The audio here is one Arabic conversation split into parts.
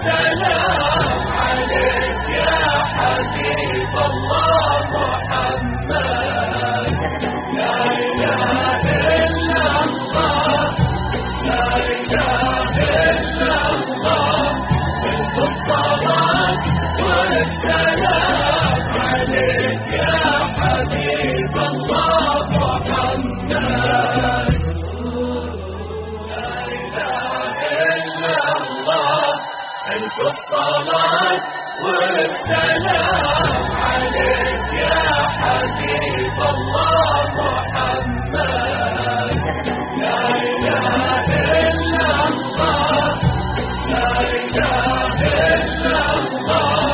والسلام عليك يا حبيب الله محمد. لا إله إلا الله، لا إله إلا الله، ألف الصلاة والسلام عليك يا حبيب الله محمد. لا إله إلا الله، ألف الصلاة والسلام عليك يا حبيب الله محمد. لا إله إلا الله، لا إله إلا الله،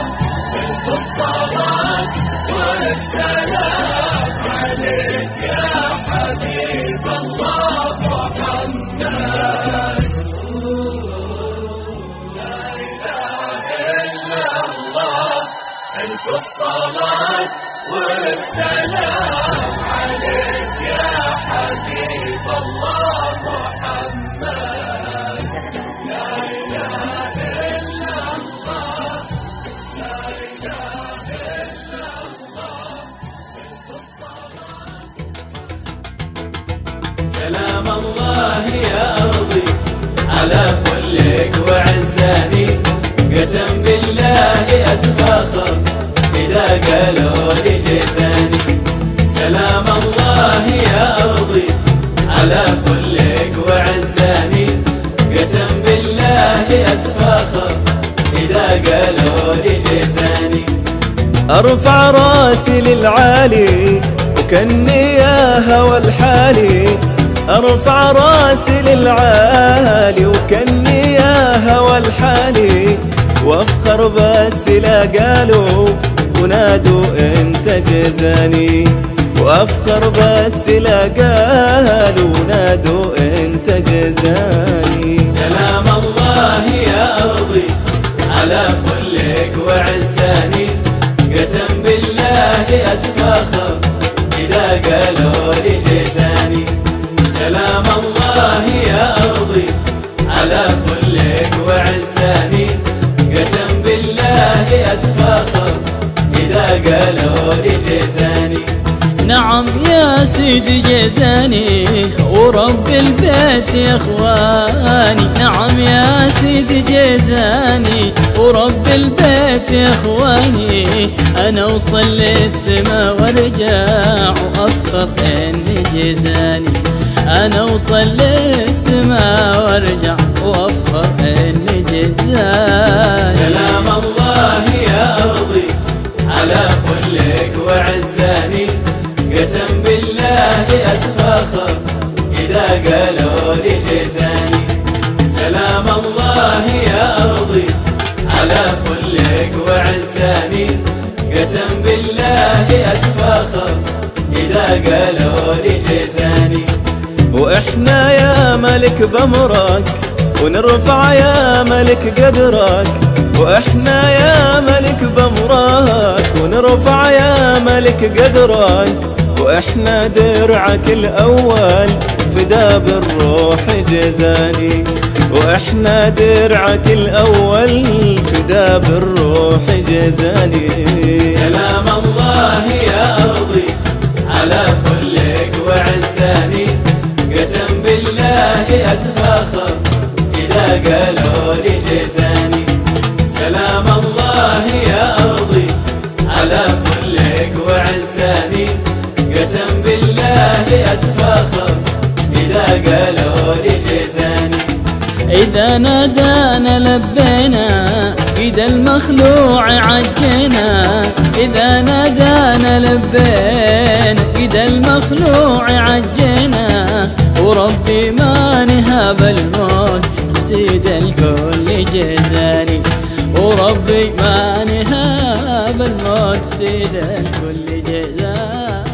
ألف الصلاة والسلام عليك يا حبيب الله محمد. لا إله إلا الله، ألف الصلاة والسلام عليك يا حبيب الله محمد. لا إله إلا الله، لا إله إلا الله، ألف الصلاة. سلام الله يا أرضي على فلك وعزاني، قسم بالله أتفاخر إذا قالوا لي جزاني. سلام الله يا أرضي على فلك وعزاني، قسم بالله أتفاخر إذا قالوا لي جزاني. أرفع راسي للعالي وكني يا هوى الحالي، أرفع راسي للعالي وكني يا هوى الحالي، وافخر بس لا قالوا ونادوا انت جزاني، وافخر بس لا قالوا ونادوا انت جزاني. سلام الله يا أرضي على فلك وعزاني، قسم بالله أتفاخر إذا قالوا لي جزاني. سلام الله يا أرضي على فلك وعزاني، قسم بالله أتفاخر إذا قالوا لي جزاني. نعم يا سيدي جزاني ورب البيت يا اخواني، نعم يا سيدي جزاني ورب البيت يا اخواني، انا اوصل للسما وارجع وافخر اني جزاني، انا اوصل للسما وارجع وافخر اني جزاني. سلام الله يا أرضي على فلك وعزاني، قسم بالله أتفاخر إذا قالوا لي جزاني. سلام الله يا أرضي على فلك وعزاني، قسم بالله أتفاخر إذا قالوا لي جزاني. وإحنا يا ملك بأمرك ونرفع يا ملك قدرك، وإحنا يا ملك بأمرك ونرفع يا ملك قدرك، وإحنا درعك الأول فدا بالروح جزاني، وإحنا درعك الأول فدا بالروح جزاني. سلام الله يا أرضي على فلك وعزاني، قسم بالله أتفاخر إذا قالوا لي جزاني. سلام الله يا أرضي على فلك وعزاني، قسم بالله أتفاخر إذا قالوا لي جزاني. إذا نادانا لبينا إذا المخلوع عجينا، إذا نادانا لبينا إذا المخلوع عجينا، وربي ما نهاب الموت سيد الكل جزاني، وربي ما نهاب الموت سيد الكل جزاني.